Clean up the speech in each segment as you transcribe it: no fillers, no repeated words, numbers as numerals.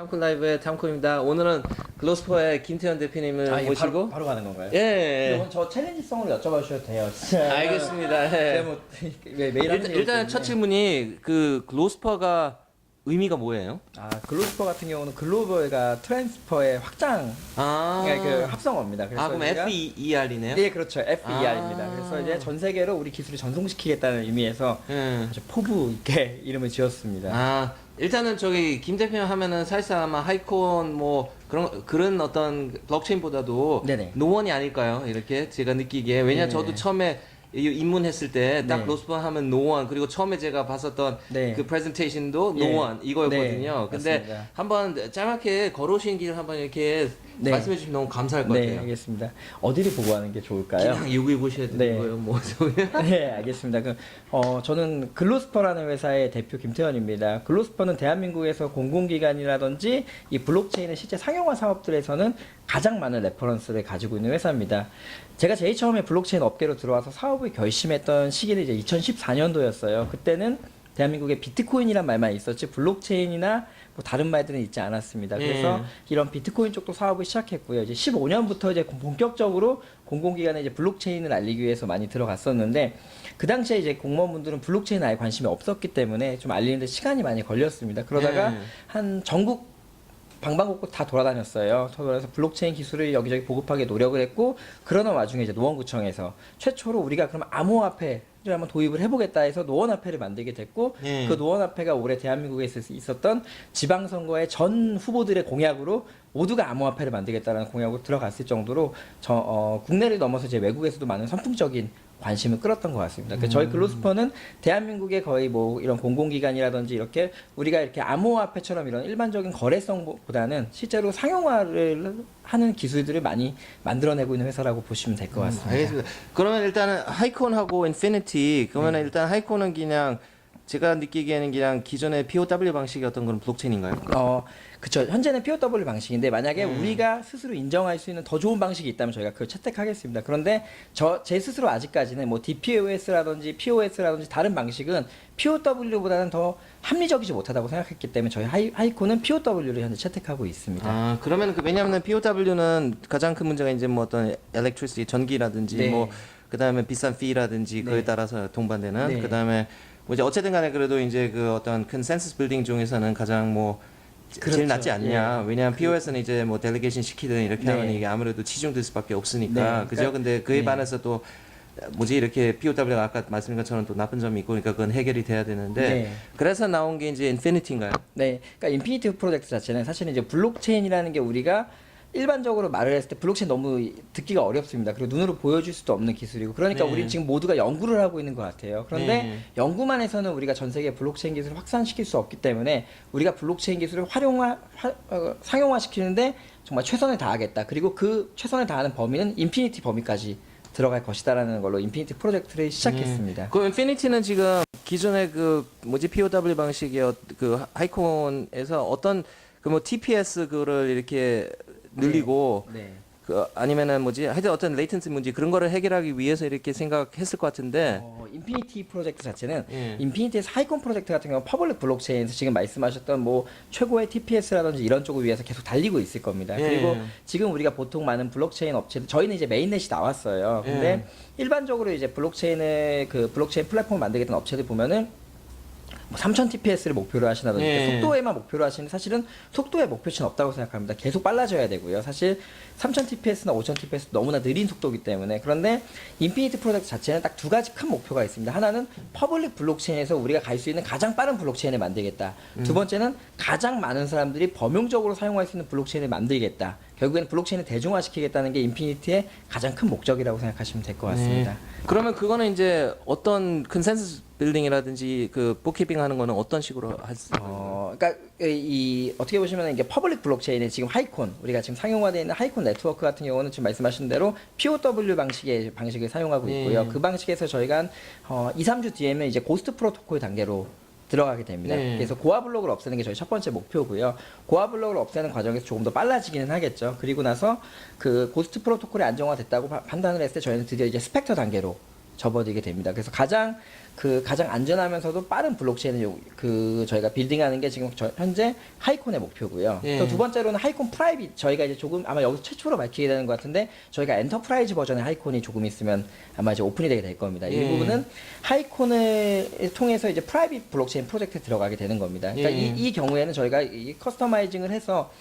탐코 라이브의 탐코입니다. 오늘은 글로스퍼의 김태현 대표님을 모시고 바로 가는 건가요? 예. 그럼 저 챌린지성으로 여쭤봐 주셔도 돼요. 알겠습니다. 예. 뭐, 매일 하는 일단 첫 질문이 그 글로스퍼가 의미가 뭐예요? 글로스퍼 같은 경우는 글로벌과 트랜스퍼의 확장, 그러니까 그 합성어입니다. 그래서 그럼 FER이네요? 예, 그렇죠. FER입니다. 그래서 이제 전 세계로 우리 기술을 전송시키겠다는 의미에서 아주 포부 있게 이름을 지었습니다. 일단은 저기 김 대표 하면은 사실상 아마 하이콘 뭐 그런 어떤 블록체인보다도 네네. 노원이 아닐까요? 이렇게 제가 느끼기에 왜냐 네. 저도 처음에 입문했을 때 딱 네. 글로스퍼 하면 노원 그리고 처음에 제가 봤었던 네. 그 프레젠테이션도 예. 노원 이거였거든요. 네, 근데 맞습니다. 한번 짧게 걸어오신 길 한번 이렇게 네. 말씀해 주시면 너무 감사할 것 네, 같아요. 알겠습니다. 어디를 보고 하는 게 좋을까요? 그냥 여기 보셔야 되는 네. 거예요. 뭐 저기. 네, 알겠습니다. 저는 글로스퍼라는 회사의 대표 김태현입니다. 글로스퍼는 대한민국에서 공공기관이라든지 이 블록체인의 실제 상용화 사업들에서는 가장 많은 레퍼런스를 가지고 있는 회사입니다. 제가 제일 처음에 블록체인 업계로 들어와서 사업을 결심했던 시기는 이제 2014년도였어요. 그때는 대한민국에 비트코인이란 말만 있었지 블록체인이나 뭐 다른 말들은 있지 않았습니다. 그래서 이런 비트코인 쪽도 사업을 시작했고요. 이제 15년부터 이제 본격적으로 공공기관에 이제 블록체인을 알리기 위해서 많이 들어갔었는데 그 당시에 이제 공무원분들은 블록체인에 아예 관심이 없었기 때문에 좀 알리는데 시간이 많이 걸렸습니다. 그러다가 한 전국 방방곡곡 다 돌아다녔어요. 그래서 블록체인 기술을 여기저기 보급하게 노력을 했고 그러는 와중에 이제 노원구청에서 최초로 우리가 그럼 암호화폐를 한번 도입을 해보겠다 해서 노원화폐를 만들게 됐고 그 노원화폐가 올해 대한민국에 있었던 지방선거의 전 후보들의 공약으로 모두가 암호화폐를 만들겠다는 공약으로 들어갔을 정도로 국내를 넘어서 이제 외국에서도 많은 선풍적인 관심을 끌었던 것 같습니다. 그러니까 저희 글로스퍼는 대한민국의 거의 뭐 이런 공공기관이라든지 이렇게 우리가 이렇게 암호화폐처럼 이런 일반적인 거래성보다는 실제로 상용화를 하는 기술들을 많이 만들어내고 있는 회사라고 보시면 될 것 같습니다. 알겠습니다. 그러면 일단은 하이콘하고 인피니티 그러면 일단 하이콘은 그냥 제가 느끼기에는 그냥 기존의 POW 방식의 어떤 그런 블록체인인가요? 그쵸. 현재는 POW 방식인데 만약에 우리가 스스로 인정할 수 있는 더 좋은 방식이 있다면 저희가 그걸 채택하겠습니다. 그런데 제 스스로 아직까지는 뭐 DPoS라든지 POS라든지 다른 방식은 POW보다는 더 합리적이지 못하다고 생각했기 때문에 저희 하이콘은 POW를 현재 채택하고 있습니다. 그러면 왜냐하면 POW는 가장 큰 문제가 이제 뭐 어떤 electricity 전기라든지 네. 뭐 그다음에 비싼 fee라든지 그에 따라서 동반되는 네. 그다음에 뭐 이제 어쨌든 간에 그래도 이제 그 어떤 컨센서스 빌딩 중에서는 가장 뭐 그렇죠. 제일 낫지 않냐. 예. 왜냐하면 POS는 이제 뭐 델리게이션 시키든 이렇게 네. 하면 이게 아무래도 치중될 수밖에 없으니까. 네. 그죠? 근데 그에 네. 반해서 또 뭐지 이렇게 POW가 아까 말씀드린 것처럼 또 나쁜 점이 있고 그러니까 그건 해결이 돼야 되는데 네. 그래서 나온 게 이제 인피니티인가요? 네, 그러니까 인피니티 프로젝트 자체는 사실은 이제 블록체인이라는 게 우리가 일반적으로 말을 했을 때 블록체인 너무 듣기가 어렵습니다. 그리고 눈으로 보여줄 수도 없는 기술이고 그러니까 우리 지금 모두가 연구를 하고 있는 것 같아요. 그런데 연구만 해서는 우리가 전 세계 블록체인 기술을 확산시킬 수 없기 때문에 우리가 블록체인 기술을 상용화시키는데 정말 최선을 다하겠다. 그리고 그 최선을 다하는 범위는 인피니티 범위까지 들어갈 것이다라는 걸로 인피니티 프로젝트를 시작했습니다. 그 인피니티는 지금 기존의 그 뭐지 POW 방식의 그 하이콘에서 어떤 그 뭐 TPS 그거를 이렇게 늘리고 네. 그 아니면은 뭐지 하여튼 어떤 레이턴시 문제 그런 거를 해결하기 위해서 이렇게 생각했을 것 같은데 인피니티 프로젝트 자체는 인피니티에서 하이콘 프로젝트 같은 경우는 퍼블릭 블록체인에서 지금 말씀하셨던 뭐 최고의 TPS라든지 이런 쪽을 위해서 계속 달리고 있을 겁니다. 그리고 지금 우리가 보통 많은 블록체인 업체들 저희는 이제 메인넷이 나왔어요. 근데 일반적으로 이제 블록체인 플랫폼을 만들겠다는 업체들 보면은 뭐 3000TPS를 목표로 하시나든지 속도에만 목표로 하시는 사실은 속도의 목표치는 없다고 생각합니다. 계속 빨라져야 되고요. 사실 3000TPS나 5000TPS 너무나 느린 속도이기 때문에 그런데 인피니티 프로젝트 자체는 딱 두 가지 큰 목표가 있습니다. 하나는 퍼블릭 블록체인에서 우리가 갈 수 있는 가장 빠른 블록체인을 만들겠다. 두 번째는 가장 많은 사람들이 범용적으로 사용할 수 있는 블록체인을 만들겠다. 결국에는 블록체인을 대중화시키겠다는 게 인피니티의 가장 큰 목적이라고 생각하시면 될 것 같습니다. 그러면 그거는 이제 어떤 컨센서스 빌딩이라든지 그 북키핑 하는 거는 어떤 식으로 할 수? 그러니까 어떻게 보시면 이게 퍼블릭 블록체인의 지금 하이콘 우리가 지금 상용화되어 있는 하이콘 네트워크 같은 경우는 지금 말씀하신 대로 POW 방식을 사용하고 있고요. 그 방식에서 저희가 한 2, 3주 뒤에는 이제 고스트 프로토콜 단계로 들어가게 됩니다. 그래서 고화 블록을 없애는 게 저희 첫 번째 목표고요. 고화 블록을 없애는 과정에서 조금 더 빨라지기는 하겠죠. 그리고 나서 그 고스트 프로토콜이 안정화됐다고 판단을 했을 때 저희는 드디어 이제 스펙터 단계로 접어들게 됩니다. 그래서 가장 그 가장 안전하면서도 빠른 블록체인을 저희가 빌딩하는 게 지금 현재 하이콘의 목표고요. 예. 또 두 번째로는 하이콘 프라이빗 저희가 이제 조금 아마 여기서 최초로 밝히게 되는 것 같은데 저희가 엔터프라이즈 버전의 하이콘이 조금 있으면 아마 이제 오픈이 되게 될 겁니다. 이 예. 부분은 하이콘을 통해서 이제 프라이빗 블록체인 프로젝트에 들어가게 되는 겁니다. 그러니까 예. 이 경우에는 저희가 이 커스터마이징해서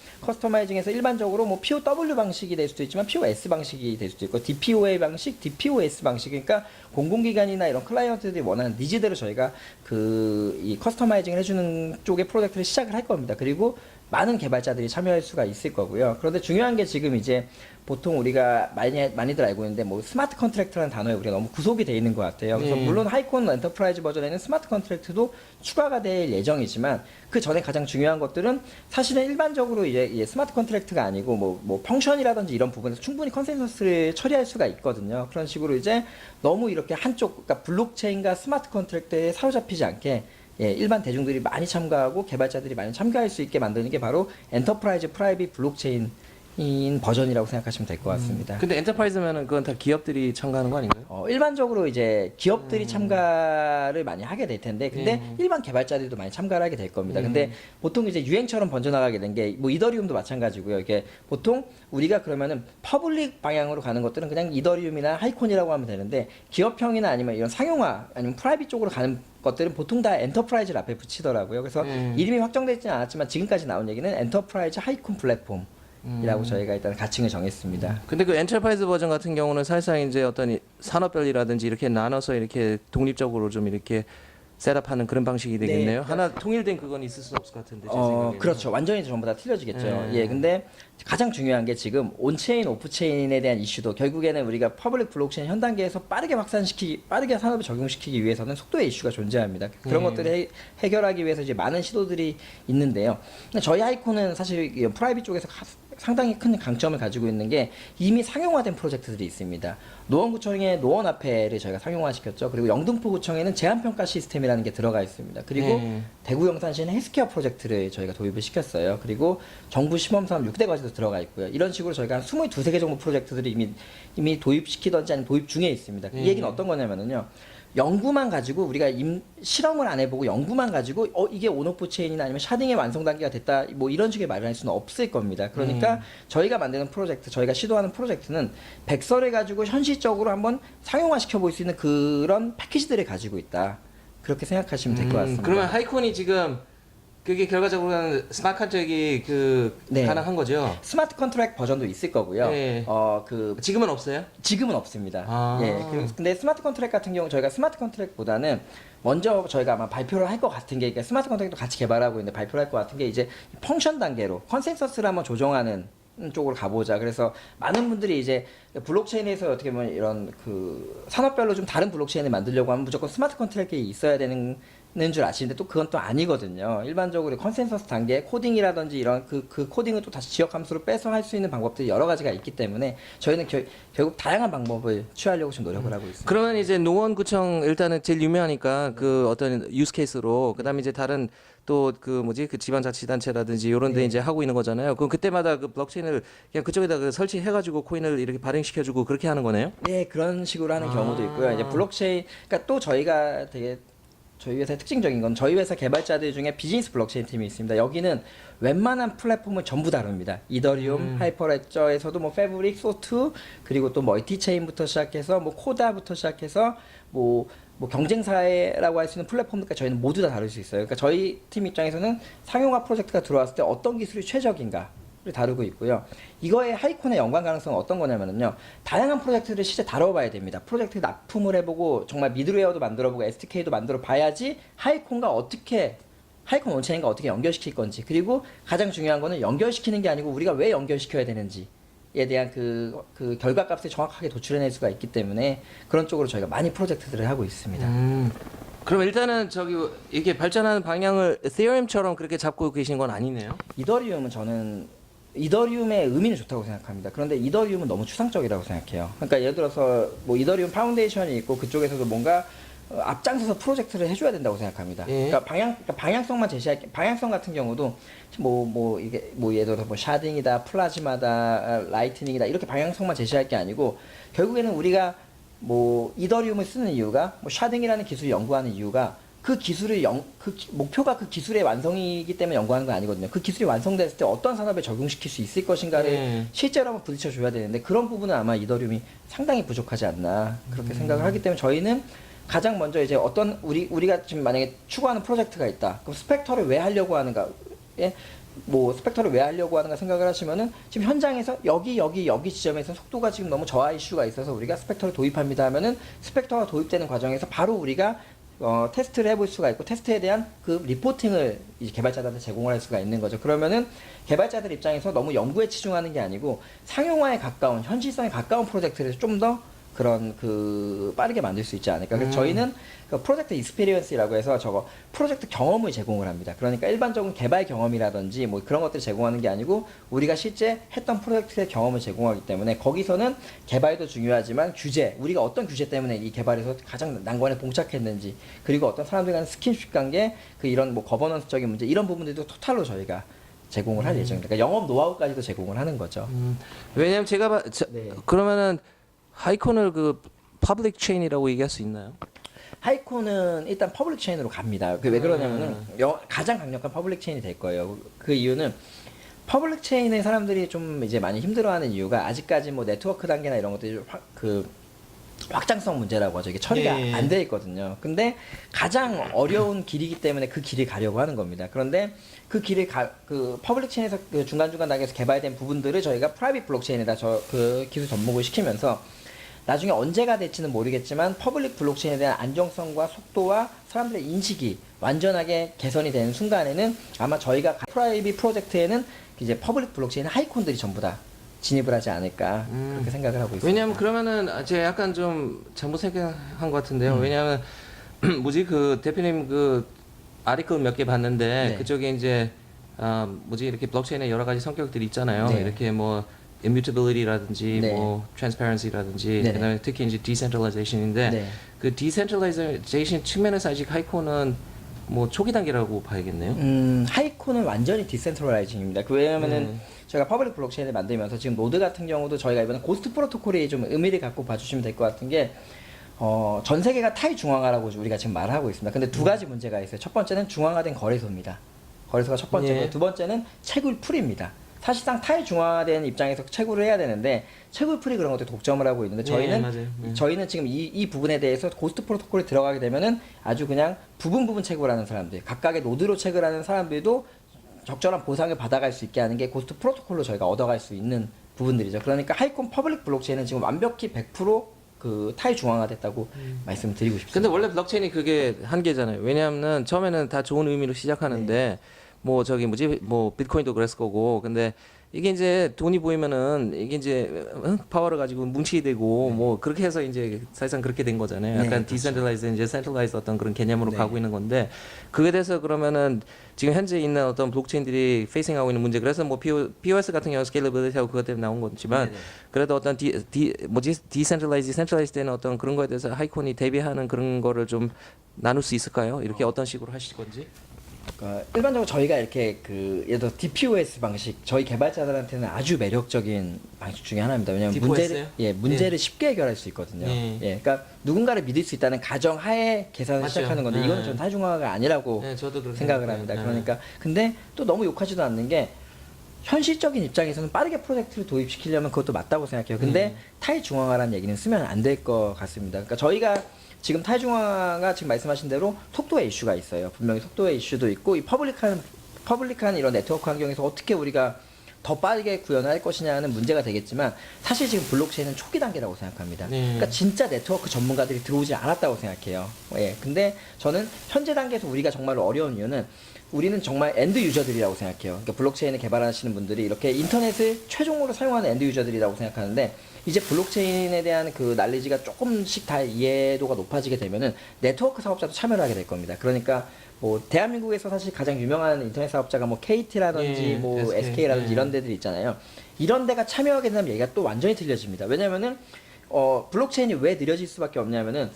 일반적으로 뭐 POW 방식이 될 수도 있지만 POS 방식이 될 수도 있고 DPoA 방식, DPoS 방식 그러니까 공공기관이나 이런 클라이언트들이 원하는 니즈대로 저희가 이 커스터마이징을 해주는 쪽의 프로젝트를 시작을 할 겁니다. 그리고 많은 개발자들이 참여할 수가 있을 거고요. 그런데 중요한 게 지금 이제 보통 우리가 많이들 알고 있는데 뭐 스마트 컨트랙트라는 단어에 우리가 너무 구속이 돼 있는 것 같아요. 그래서 물론 하이콘 엔터프라이즈 버전에는 스마트 컨트랙트도 추가가 될 예정이지만 그 전에 가장 중요한 것들은 사실은 일반적으로 이제 스마트 컨트랙트가 아니고 뭐 펑션이라든지 이런 부분에서 충분히 컨센서스를 처리할 수가 있거든요. 그런 식으로 이제 너무 이렇게 한쪽 그러니까 블록체인과 스마트 컨트랙트에 사로잡히지 않게 일반 대중들이 많이 참가하고 개발자들이 많이 참가할 수 있게 만드는 게 바로 엔터프라이즈 프라이빗 블록체인 버전이라고 생각하시면 될 것 같습니다. 근데 엔터프라이즈면은 그건 다 기업들이 참가하는 거 아닌가요? 일반적으로 이제 기업들이 참가를 많이 하게 될 텐데, 근데 일반 개발자들도 많이 참가를 하게 될 겁니다. 근데 보통 이제 유행처럼 번져나가게 된 게, 뭐 이더리움도 마찬가지고요. 이게 보통 우리가 그러면은 퍼블릭 방향으로 가는 것들은 그냥 이더리움이나 하이콘이라고 하면 되는데, 기업형이나 아니면 이런 상용화, 아니면 프라이빗 쪽으로 가는 것들은 보통 다 엔터프라이즈를 앞에 붙이더라고요. 그래서 이름이 확정되지는 않았지만 지금까지 나온 얘기는 엔터프라이즈 하이콘 플랫폼. 이라고 저희가 일단 가칭을 정했습니다. 근데 그 엔터프라이즈 버전 같은 경우는 사실상 이제 어떤 산업별이라든지 이렇게 나눠서 이렇게 독립적으로 좀 이렇게 셋업하는 그런 방식이 되겠네요. 네. 하나 통일된 그건 있을 수 없을 것 같은데. 제 생각에는. 그렇죠. 완전히 전부 다 틀려지겠죠. 네. 예, 근데 가장 중요한 게 지금 온체인, 오프체인에 대한 이슈도 결국에는 우리가 퍼블릭 블록체인 현 단계에서 빠르게 빠르게 산업에 적용시키기 위해서는 속도의 이슈가 존재합니다. 그런 것들을 해결하기 위해서 이제 많은 시도들이 있는데요. 근데 저희 하이콘은 사실 이 프라이빗 쪽에서 상당히 큰 강점을 가지고 있는 게 이미 상용화된 프로젝트들이 있습니다. 노원구청의 노원화폐를 저희가 상용화시켰죠. 그리고 영등포구청에는 제한평가 시스템이라는 게 들어가 있습니다. 그리고 대구 영산시는 헬스케어 프로젝트를 저희가 도입을 시켰어요. 그리고 정부 시범사업 6대 과제도 들어가 있고요. 이런 식으로 저희가 한 22개 정도 프로젝트들이 이미 도입시키던지 아니면 도입 중에 있습니다. 이 얘기는 어떤 거냐면요. 연구만 가지고 우리가 실험을 안 해보고 연구만 가지고 이게 온오프 체인이나 아니면 샤딩의 완성 단계가 됐다 뭐 이런 식의 말을 할 수는 없을 겁니다. 그러니까 저희가 만드는 프로젝트, 저희가 시도하는 프로젝트는 백서를 가지고 현실적으로 한번 상용화 시켜볼 수 있는 그런 패키지들을 가지고 있다. 그렇게 생각하시면 될 것 같습니다. 그러면 하이콘이 지금 그게 결과적으로는 스마트 컨트랙이 네. 가능한 거죠? 스마트 컨트랙트 버전도 있을 거고요. 네. 지금은 없어요? 지금은 없습니다. 아. 예. 근데 스마트 컨트랙트 같은 경우 저희가 스마트 컨트랙트보다는 먼저 저희가 아마 발표를 할 것 같은 게 그러니까 스마트 컨트랙트도 같이 개발하고 있는데 발표를 할 것 같은 게 이제 펑션 단계로 컨센서스를 한번 조정하는 쪽으로 가보자. 그래서 많은 분들이 이제 블록체인에서 어떻게 보면 이런 산업별로 좀 다른 블록체인을 만들려고 하면 무조건 스마트 컨트랙트가 있어야 되는 줄 아시는데 또 그건 또 아니거든요. 일반적으로 컨센서스 단계 코딩이라든지 이런 그 코딩을 또 다시 지역 함수로 빼서 할 수 있는 방법들이 여러 가지가 있기 때문에 저희는 결국 다양한 방법을 취하려고 지금 노력을 하고 있습니다. 그러면 이제 노원구청 일단은 제일 유명하니까 그 어떤 유스 케이스로 그다음에 이제 다른 또 그 지방자치단체라든지 이런 데 이제 하고 있는 거잖아요. 그럼 그때마다 그 블록체인을 그냥 그쪽에다 설치해가지고 코인을 이렇게 발행시켜주고 그렇게 하는 거네요? 네, 그런 식으로 하는 경우도 있고요. 이제 블록체인, 그러니까 또 저희가 되게 저희 회사의 특징적인 건 저희 회사 개발자들 중에 비즈니스 블록체인 팀이 있습니다. 여기는 웬만한 플랫폼을 전부 다룹니다. 이더리움, 하이퍼레저에서도 뭐 패브릭, 소투, 그리고 또 멀티체인부터 시작해서 뭐 코다부터 시작해서 뭐 경쟁사라고 할 수 있는 플랫폼들까지 저희는 모두 다 다룰 수 있어요. 그러니까 저희 팀 입장에서는 상용화 프로젝트가 들어왔을 때 어떤 기술이 최적인가 를 다루고 있고요. 이거의 하이콘의 연관 가능성은 어떤 거냐면요. 다양한 프로젝트를 실제 다뤄봐야 됩니다. 프로젝트 납품을 해보고 정말 미드웨어도 만들어보고 SDK도 만들어 봐야지 하이콘 온체인과 어떻게 연결시킬 건지 그리고 가장 중요한 거는 연결시키는 게 아니고 우리가 왜 연결시켜야 되는지에 대한 그 결과값을 정확하게 도출해낼 수가 있기 때문에 그런 쪽으로 저희가 많이 프로젝트들을 하고 있습니다. 그럼 일단은 이렇게 발전하는 방향을 에thereum처럼 그렇게 잡고 계신 건 아니네요? 이더리움의 의미는 좋다고 생각합니다. 그런데 이더리움은 너무 추상적이라고 생각해요. 그러니까 예를 들어서 뭐 이더리움 파운데이션이 있고 그쪽에서도 뭔가 앞장서서 프로젝트를 해줘야 된다고 생각합니다. 그러니까 방향성만 방향성 같은 경우도 이게 예를 들어서 뭐 샤딩이다, 플라즈마다, 라이트닝이다 이렇게 방향성만 제시할 게 아니고 결국에는 우리가 뭐 이더리움을 쓰는 이유가 뭐 샤딩이라는 기술을 연구하는 이유가 그 기술을 목표가 그 기술의 완성이기 때문에 연구하는 건 아니거든요. 그 기술이 완성됐을 때 어떤 산업에 적용시킬 수 있을 것인가를 실제로 한번 부딪혀 줘야 되는데 그런 부분은 아마 이더리움이 상당히 부족하지 않나 그렇게 생각을 하기 때문에 저희는 가장 먼저 이제 어떤 우리가 지금 만약에 추구하는 프로젝트가 있다. 그럼 스펙터를 왜 하려고 하는가? 예? 뭐 스펙터를 왜 하려고 하는가 생각을 하시면은 지금 현장에서 여기 지점에서 속도가 지금 너무 저하 이슈가 있어서 우리가 스펙터를 도입합니다 하면은 스펙터가 도입되는 과정에서 바로 우리가 테스트를 해볼 수가 있고 테스트에 대한 그 리포팅을 이제 개발자들한테 제공을 할 수가 있는 거죠. 그러면은 개발자들 입장에서 너무 연구에 치중하는 게 아니고 상용화에 가까운 현실성에 가까운 프로젝트를 좀 더 그런 그 빠르게 만들 수 있지 않을까. 그래서 저희는 그 프로젝트 익스피리언스라고 해서 저거 프로젝트 경험을 제공을 합니다. 그러니까 일반적인 개발 경험이라든지 뭐 그런 것들을 제공하는 게 아니고 우리가 실제 했던 프로젝트의 경험을 제공하기 때문에 거기서는 개발도 중요하지만 규제, 우리가 어떤 규제 때문에 이 개발에서 가장 난관에 봉착했는지 그리고 어떤 사람들 간의 스킨십 관계 그 이런 뭐 거버넌스적인 문제 이런 부분들도 토탈로 저희가 제공을 할 예정입니다. 그러니까 영업 노하우까지도 제공을 하는 거죠. 왜냐면 제가 네. 그러면은 하이콘을 그 퍼블릭 체인이라고 얘기할 수 있나요? 하이콘은 일단 퍼블릭 체인으로 갑니다. 왜 그러냐면은 가장 강력한 퍼블릭 체인이 될 거예요. 그 이유는 퍼블릭 체인의 사람들이 좀 이제 많이 힘들어하는 이유가 아직까지 뭐 네트워크 단계나 이런 것들이 그 확장성 문제라고 하죠. 이게 처리가 예. 안 돼 있거든요. 근데 가장 어려운 길이기 때문에 그 길을 가려고 하는 겁니다. 그런데 그 길을 그 퍼블릭 체인에서 그 중간중간 단계에서 개발된 부분들을 저희가 프라이빗 블록체인에다 그 기술 접목을 시키면서 나중에 언제가 될지는 모르겠지만 퍼블릭 블록체인에 대한 안정성과 속도와 사람들의 인식이 완전하게 개선이 되는 순간에는 아마 저희가 프라이빗 프로젝트에는 이제 퍼블릭 블록체인 하이콘들이 전부 다 진입을 하지 않을까 그렇게 생각을 하고 있습니다. 왜냐면 그러면은 제가 약간 좀 잘못 생각한 것 같은데요. 왜냐면 뭐지 그 대표님 그 아티클 몇 개 봤는데 네. 그쪽에 이제 뭐지 이렇게 블록체인의 여러 가지 성격들이 있잖아요. 네. 이렇게 뭐 immutability라든지 네. 뭐 transparency라든지 네. 그다음에 특히 이제 decentralization인데 네. 그 decentralization 측면에서 아직 하이콘은 뭐 초기 단계라고 봐야겠네요. 하이콘은 완전히 디센트럴라이징입니다. 왜냐면은 저희가 퍼블릭 블록체인을 만들면서 지금 노드 같은 경우도 저희가 이번에 고스트 프로토콜이 좀 의미를 갖고 봐주시면 될 것 같은 게 전 세계가 탈중앙화라고 우리가 지금 말하고 있습니다. 근데 두 가지 문제가 있어요. 첫 번째는 중앙화된 거래소입니다. 거래소가 첫 번째고 예. 두 번째는 채굴풀입니다. 사실상 탈중앙화된 입장에서 채굴을 해야 되는데 채굴풀이 그런 것들 독점을 하고 있는데 저희는 예, 맞아요. 예. 저희는 지금 이 부분에 대해서 고스트 프로토콜에 들어가게 되면은 아주 그냥 부분 채굴하는 사람들, 각각의 노드로 채굴하는 사람들도 적절한 보상을 받아갈 수 있게 하는 게 고스트 프로토콜로 저희가 얻어갈 수 있는 부분들이죠. 그러니까 하이콘 퍼블릭 블록체인은 지금 완벽히 100% 탈중앙화됐다고 말씀드리고 싶습니다. 근데 원래 블록체인이 그게 한계잖아요. 왜냐하면 처음에는 다 좋은 의미로 시작하는데 뭐 저기 뭐지 뭐 비트코인도 그랬을 거고 근데 이게 이제 돈이 보이면은 이게 이제 파워를 가지고 뭉치게 되고 뭐 그렇게 해서 이제 사실상 그렇게 된 거잖아요. 네, 약간 그렇죠. 디센트럴라이즈 이제 센트럴라이즈 어떤 그런 개념으로 네. 가고 있는 건데 그에 대해서 그러면은 지금 현재 있는 어떤 블록체인들이 페이싱하고 있는 문제 그래서 뭐 POS 같은 경우 스케일러빌리티하고 그것 때문에 나온 거지만 네네. 그래도 어떤 디센트럴라이즈 센트럴라이즈 되는 어떤 그런 거에 대해서 하이콘이 대비하는 그런 거를 좀 나눌 수 있을까요? 이렇게 어떤 식으로 하실 건지? 일반적으로 저희가 이렇게 예를 들어 DPoS 방식 저희 개발자들한테는 아주 매력적인 방식 중에 하나입니다. 왜냐하면 DPoS 요? 문제를 쉽게 해결할 수 있거든요. 예. 그러니까 누군가를 믿을 수 있다는 가정 하에 계산을 맞죠. 시작하는 건데 예. 이거는 전 탈중앙화가 아니라고 네, 저도 그렇게 생각을 생각해요. 합니다. 네. 그러니까 근데 또 너무 욕하지도 않는 게 현실적인 입장에서는 빠르게 프로젝트를 도입시키려면 그것도 맞다고 생각해요. 근데 탈중앙화라는 얘기는 쓰면 안 될 것 같습니다. 그러니까 저희가 지금 탈중앙화가 지금 말씀하신 대로 속도의 이슈가 있어요. 분명히 속도의 이슈도 있고 이 퍼블릭한 이런 네트워크 환경에서 어떻게 우리가 더 빠르게 구현할 것이냐는 문제가 되겠지만 사실 지금 블록체인은 초기 단계라고 생각합니다. 그러니까 진짜 네트워크 전문가들이 들어오지 않았다고 생각해요. 근데 저는 현재 단계에서 우리가 정말로 어려운 이유는 우리는 정말 엔드 유저들이라고 생각해요. 그러니까 블록체인을 개발하시는 분들이 이렇게 인터넷을 최종으로 사용하는 엔드 유저들이라고 생각하는데 이제 블록체인에 대한 그 난리지가 조금씩 다 이해도가 높아지게 되면은 네트워크 사업자도 참여를 하게 될 겁니다. 그러니까 뭐 대한민국에서 사실 가장 유명한 인터넷 사업자가 뭐 KT라든지 뭐 SK라든지 이런 데들이 있잖아요. 이런 데가 참여하게 되면 얘기가 또 완전히 틀려집니다. 왜냐면은 블록체인이 왜 느려질 수밖에 없냐면은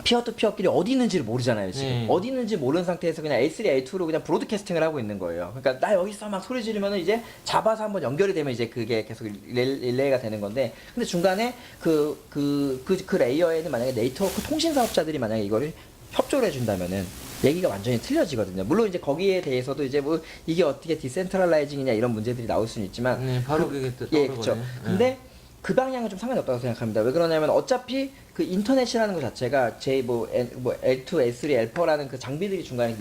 피어2피어끼리 어디 있는지를 모르잖아요 지금. 어디 있는지 모르는 상태에서 그냥 A3, A2로 그냥 브로드캐스팅을 하고 있는 거예요. 그러니까 나 여기서 막 소리 지르면은 이제 잡아서 한번 연결이 되면 이제 그게 계속 릴레이가 되는 건데, 근데 중간에 그 레이어에는 만약에 네트워크 통신 사업자들이 만약에 이거를 협조를 해준다면은 얘기가 완전히 틀려지거든요. 물론 이제 거기에 대해서도 이제 뭐 이게 어떻게 디센트럴라이징이냐 이런 문제들이 나올 수는 있지만, 바로 그게 또 예, 그렇죠. 근데 그 방향은 좀 상관이 없다고 생각합니다. 왜 그러냐면 어차피 그 인터넷이라는 것 자체가 뭐 L2, L3, L4라는 그 장비들이 중간에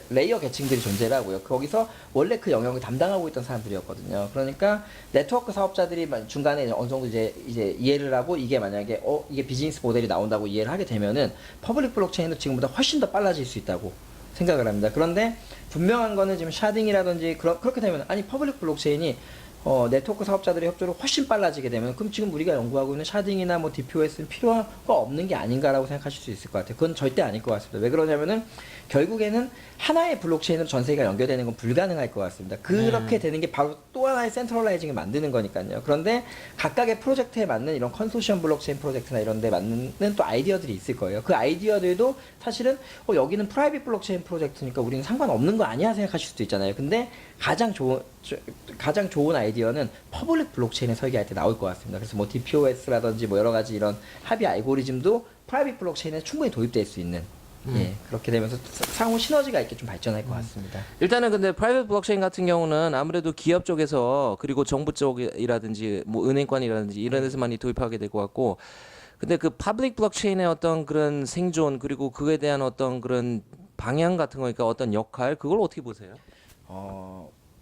레이어 계층들이 존재를 하고요. 거기서 원래 그 영역을 담당하고 있던 사람들이었거든요. 그러니까 네트워크 사업자들이 중간에 어느 정도 이제 이해를 하고 이게 만약에 이게 비즈니스 모델이 나온다고 이해를 하게 되면은 퍼블릭 블록체인도 지금보다 훨씬 더 빨라질 수 있다고 생각을 합니다. 그런데 분명한 거는 지금 샤딩이라든지 그렇게 되면, 아니 퍼블릭 블록체인이 네트워크 사업자들의 협조로 훨씬 빨라지게 되면, 그럼 지금 우리가 연구하고 있는 샤딩이나 뭐 DPoS는 필요가 없는 게 아닌가라고 생각하실 수 있을 것 같아요. 그건 절대 아닐 것 같습니다. 왜 그러냐면은 결국에는 하나의 블록체인으로 전 세계가 연결되는 건 불가능할 것 같습니다. 그렇게 되는 게 바로 또 하나의 센트럴라이징을 만드는 거니까요. 그런데 각각의 프로젝트에 맞는 이런 컨소시엄 블록체인 프로젝트나 이런 데 맞는 또 아이디어들이 있을 거예요. 그 아이디어들도 사실은 여기는 프라이빗 블록체인 프로젝트니까 우리는 상관없는 거 아니야 생각하실 수도 있잖아요. 근데 가장 좋은 아이디어는 퍼블릭 블록체인에 설계할 때 나올 것 같습니다. 그래서 뭐 DPoS라든지 뭐 여러 가지 이런 합의 알고리즘도 프라이빗 블록체인에 충분히 도입될 수 있는, 예, 그렇게 되면서 상호 시너지가 있게 좀 발전할 것 같습니다. 일단은 근데 프라이빗 블록체인 같은 경우는 아무래도 기업 쪽에서, 그리고 정부 쪽이라든지 뭐 은행권이라든지 이런 데서 많이 도입하게 될 것 같고, 근데 그 퍼블릭 블록체인의 어떤 그런 생존, 그리고 그에 대한 어떤 그런 방향 같은 거니까 어떤 역할, 그걸 어떻게 보세요?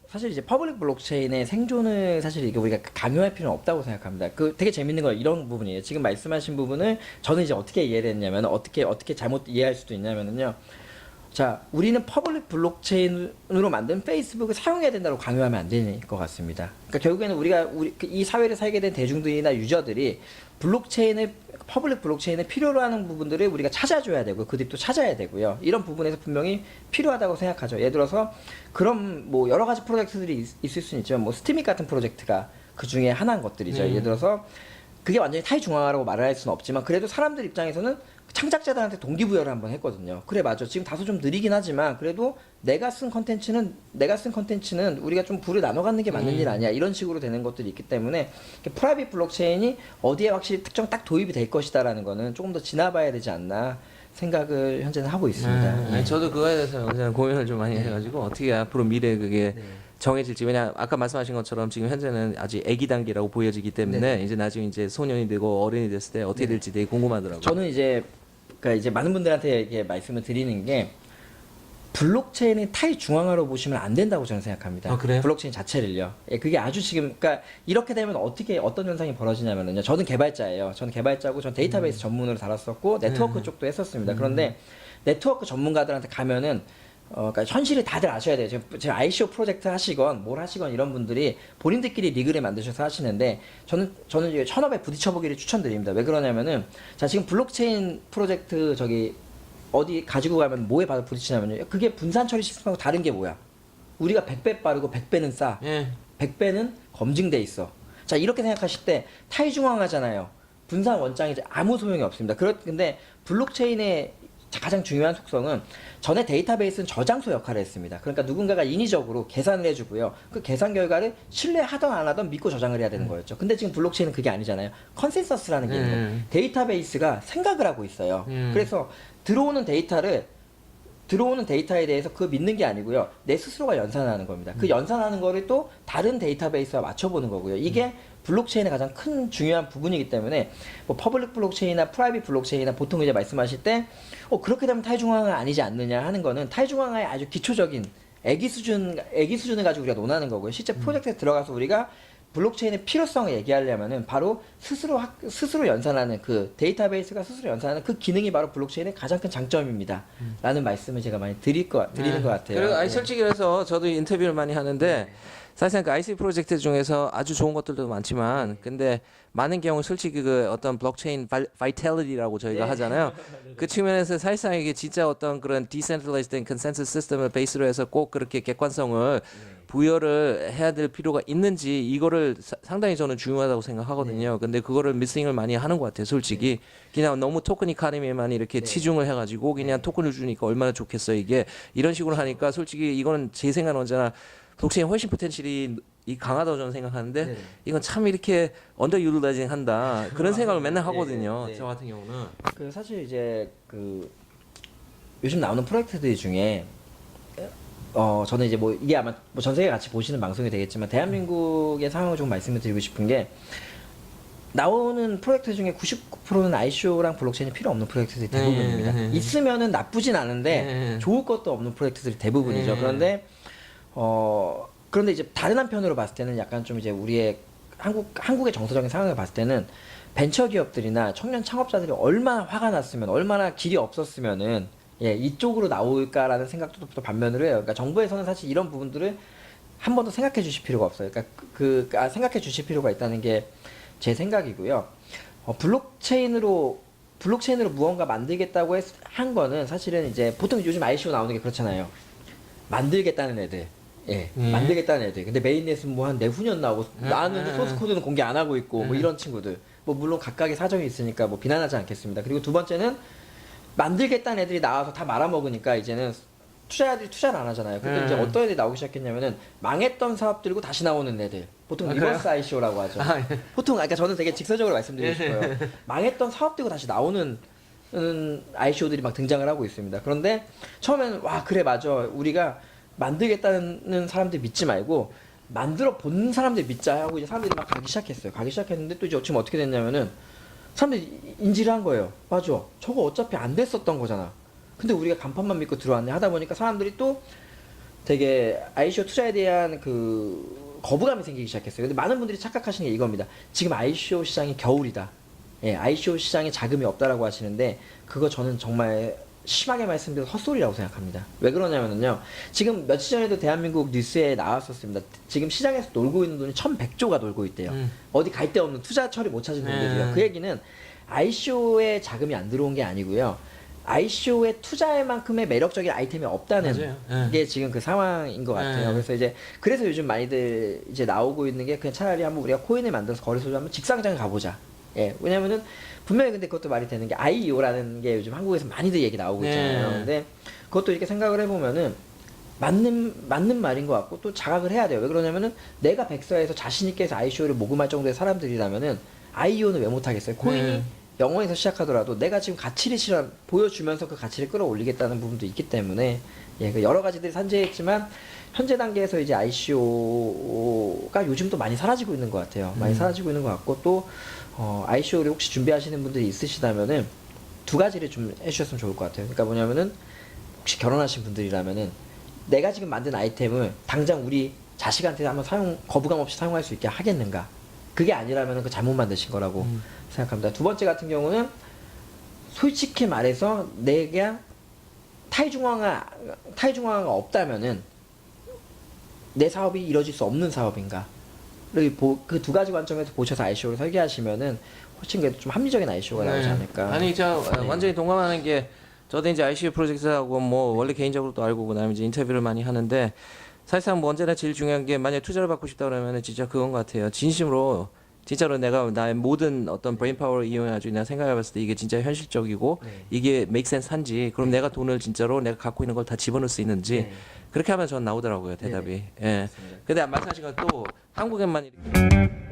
사실 이제 퍼블릭 블록체인의 생존을 사실 이게 우리가 강요할 필요는 없다고 생각합니다. 그 되게 재밌는 건 이런 부분이에요. 지금 말씀하신 부분을 저는 이제 어떻게 이해를 했냐면, 어떻게 잘못 이해할 수도 있냐면은요. 자, 우리는 퍼블릭 블록체인으로 만든 페이스북을 사용해야 된다고 강요하면 안 되는 것 같습니다. 그러니까 결국에는 이 사회를 살게 된 대중들이나 유저들이 퍼블릭 블록체인을 필요로 하는 부분들을 우리가 찾아줘야 되고 그 뒷도 찾아야 되고요. 이런 부분에서 분명히 필요하다고 생각하죠. 예를 들어서 그런 뭐 여러 가지 프로젝트들이 있을 수는 있지만, 뭐 스티밋 같은 프로젝트가 그 중에 하나인 것들이죠. 예를 들어서 그게 완전히 타이중앙화라고 말을 할 수는 없지만, 그래도 사람들 입장에서는 창작자들한테 동기부여를 한번 했거든요. 그래, 맞아. 지금 다소 좀 느리긴 하지만 그래도 내가 쓴 컨텐츠는 우리가 좀 부를 나눠 갖는 게 맞는 일 아니야. 이런 식으로 되는 것들이 있기 때문에 프라이빗 블록체인이 어디에 확실히 특정 딱 도입이 될 것이다라는 거는 조금 더 지나봐야 되지 않나 생각을 현재는 하고 있습니다. 네, 저도 그거에 대해서 굉장히 고민을 좀 많이 해가지고 어떻게 앞으로 미래에 그게 정해질지. 왜냐 아까 말씀하신 것처럼 지금 현재는 아직 아기 단계라고 보여지기 때문에 이제 나중에 이제 소년이 되고 어른이 됐을 때 어떻게 될지 되게 궁금하더라고요. 저는 그러니까 이제 많은 분들한테 이렇게 말씀을 드리는 게, 블록체인이 타이중앙화로 보시면 안 된다고 저는 생각합니다. 그래요? 블록체인 자체를요. 예, 그게 아주 지금, 그러니까 이렇게 되면 어떤 현상이 벌어지냐면요. 저는 개발자예요. 저는 개발자고, 전 데이터베이스 전문으로 다뤘었고, 네트워크 쪽도 했었습니다. 그런데 네트워크 전문가들한테 가면은, 그러니까 현실을 다들 아셔야 돼요. 지금 ICO 프로젝트 하시건 뭘 하시건 이런 분들이 본인들끼리 리그를 만드셔서 하시는데, 저는 이제 천업에 부딪혀보기를 추천드립니다. 왜 그러냐면은, 자, 지금 블록체인 프로젝트 어디 가지고 가면 뭐에 바로 부딪히냐면요. 그게 분산 처리 시스템하고 다른 게 뭐야? 우리가 100배 빠르고 100배는 싸. 100배는 검증돼 있어. 자, 이렇게 생각하실 때 타이중앙화잖아요. 분산 원장이 이제 아무 소용이 없습니다. 근데 블록체인의 가장 중요한 속성은, 전에 데이터베이스는 저장소 역할을 했습니다. 그러니까 누군가가 인위적으로 계산을 해주고요. 그 계산 결과를 신뢰하던 안 하던 믿고 저장을 해야 되는 거였죠. 근데 지금 블록체인은 그게 아니잖아요. 컨센서스라는 게 있는 거예요. 데이터베이스가 생각을 하고 있어요. 그래서 들어오는 데이터에 대해서 그 믿는 게 아니고요. 내 스스로가 연산하는 겁니다. 그 연산하는 거를 또 다른 데이터베이스와 맞춰보는 거고요. 이게 블록체인의 가장 큰 중요한 부분이기 때문에, 뭐 퍼블릭 블록체인이나 프라이빗 블록체인이나 보통 이제 말씀하실 때 그렇게 되면 타이중앙화 아니지 않느냐 하는 거는, 타이중앙화의 아주 기초적인 애기 수준을 가지고 우리가 논하는 거고요. 실제 프로젝트에 들어가서 우리가 블록체인의 필요성을 얘기하려면은 바로 스스로 연산하는, 그 데이터베이스가 스스로 연산하는 그 기능이 바로 블록체인의 가장 큰 장점입니다. 라는 말씀을 제가 많이 드리는 것 같아요. 그리고 솔직히 그래서 저도 인터뷰를 많이 하는데, 사실상 그 IC 프로젝트 중에서 아주 좋은 것들도 많지만 근데 많은 경우 솔직히 그 어떤 블록체인 바이탈리티라고 저희가 하잖아요. 그 측면에서 사실상 이게 진짜 어떤 그런 디센트럴라이즈드 된 컨센서스 시스템을 베이스로 해서 꼭 그렇게 객관성을 부여를 해야 될 필요가 있는지 이거를 상당히 저는 중요하다고 생각하거든요. 근데 그거를 미싱을 많이 하는 것 같아요. 솔직히 그냥 너무 토큰 이카노미에만 이렇게 치중을 해가지고 그냥 토큰을 주니까 얼마나 좋겠어 이게 이런 식으로 하니까 솔직히 이거는 제 생각은 언제나 블록체인 훨씬 포텐셜이 강하다고 저는 생각하는데 네. 이건 참 이렇게 언더 유틸라이징 한다 그런 생각을 맨날 하거든요. 네. 저 같은 경우는. 그 사실 이제 그 요즘 나오는 프로젝트들 중에 저는 이제 뭐 이게 아마 뭐 전 세계 같이 보시는 방송이 되겠지만 대한민국의 상황을 좀 말씀을 드리고 싶은 게 나오는 프로젝트 중에 99%는 ICO랑 블록체인이 필요 없는 프로젝트들이 대부분입니다. 있으면은 나쁘진 않은데 좋을 것도 없는 프로젝트들이 대부분이죠. 그런데 이제 다른 한편으로 봤을 때는 약간 좀 이제 우리의 한국의 정서적인 상황을 봤을 때는 벤처 기업들이나 청년 창업자들이 얼마나 화가 났으면 얼마나 길이 없었으면은 이쪽으로 나올까라는 생각도 또 반면으로 해요. 그러니까 정부에서는 사실 이런 부분들을 한 번 더 생각해 주실 필요가 없어요. 그러니까 생각해 주실 필요가 있다는 게 제 생각이고요. 블록체인으로 무언가 만들겠다고 한 거는 사실은 이제 보통 요즘 ICO 나오는 게 그렇잖아요. 만들겠다는 애들. 만들겠다는 애들. 근데 메인넷은 뭐 한 내후년 나오고 나왔는데 소스 코드는 공개 안 하고 있고 뭐 이런 친구들. 뭐 물론 각각의 사정이 있으니까 뭐 비난하지 않겠습니다. 그리고 두 번째는 만들겠다는 애들이 나와서 다 말아먹으니까 이제는 투자자들이 투자를 안 하잖아요. 근데 이제 어떤 애들이 나오기 시작했냐면은 망했던 사업 들고 다시 나오는 애들. 보통 리버스 ICO라고 하죠. 보통 그러니까 저는 되게 직설적으로 말씀드리고 싶어요. 망했던 사업 들고 다시 나오는 ICO들이 막 등장을 하고 있습니다. 그런데 처음에는 와 그래 맞아 우리가 만들겠다는 사람들 믿지 말고 만들어 본 사람들 믿자 하고 이제 사람들이 막 가기 시작했어요. 가기 시작했는데 또 이제 지금 어떻게 됐냐면은 사람들이 인지를 한 거예요. 맞아. 저거 어차피 안 됐었던 거잖아. 근데 우리가 간판만 믿고 들어왔네 하다 보니까 사람들이 또 되게 ICO 투자에 대한 그 거부감이 생기기 시작했어요. 근데 많은 분들이 착각하시는 게 이겁니다. 지금 ICO 시장이 겨울이다. ICO 시장에 자금이 없다라고 하시는데 그거 저는 정말 심하게 말씀드려서 헛소리라고 생각합니다. 왜 그러냐면요. 지금 며칠 전에도 대한민국 뉴스에 나왔었습니다. 지금 시장에서 놀고 있는 돈이 1,100조가 놀고 있대요. 어디 갈 데 없는 투자 처리 못 찾은 돈들이요. 그 얘기는 ICO에 자금이 안 들어온 게 아니고요. ICO에 투자할 만큼의 매력적인 아이템이 없다는 게 지금 그 상황인 것 같아요. 그래서 요즘 많이들 이제 나오고 있는 게 그냥 차라리 한번 우리가 코인을 만들어서 거래소를 한번 직상장에 가보자. 왜냐면은 분명히 근데 그것도 말이 되는 게 IEO라는 게 요즘 한국에서 많이들 얘기 나오고 있잖아요. 근데 그것도 이렇게 생각을 해보면은 맞는 말인 것 같고 또 자각을 해야 돼요. 왜 그러냐면은 내가 백서에서 자신있게 해서 ICO를 모금할 정도의 사람들이라면은 IEO는 왜 못하겠어요? 코인이 0원에서 시작하더라도 내가 지금 가치를 보여주면서 그 가치를 끌어올리겠다는 부분도 있기 때문에 그 여러 가지들이 산재했지만 현재 단계에서 이제 ICO가 요즘 또 많이 사라지고 있는 것 같아요. 많이 사라지고 있는 것 같고 또 ICO를 혹시 준비하시는 분들이 있으시다면은 두 가지를 좀 해주셨으면 좋을 것 같아요. 그러니까 뭐냐면은 혹시 결혼하신 분들이라면은 내가 지금 만든 아이템을 당장 우리 자식한테 한번 거부감 없이 사용할 수 있게 하겠는가? 그게 아니라면은 그 잘못 만드신 거라고 생각합니다. 두 번째 같은 경우는 솔직히 말해서 내가 타이중앙화가 없다면은 내 사업이 이루어질 수 없는 사업인가? 그 두 가지 관점에서 보셔서 ICO를 설계하시면은 훨씬 그래도 좀 합리적인 ICO가 나오지 않을까. 아니 완전히 동감하는 게 저도 이제 ICO 프로젝트하고 뭐 원래 개인적으로도 알고 그다음에 이제 인터뷰를 많이 하는데 사실상 뭐 언제나 제일 중요한 게 만약 투자를 받고 싶다 그러면은 진짜 그건 것 같아요. 진심으로 진짜로 내가 나의 모든 어떤 브레인 파워를 이용해가지고 내가 생각해봤을 때 이게 진짜 현실적이고 이게 make sense 한지 그럼 내가 돈을 진짜로 내가 갖고 있는 걸 다 집어넣을 수 있는지 그렇게 하면 전 나오더라고요 대답이. 근데 말씀하신 건 또 한국에만 이렇게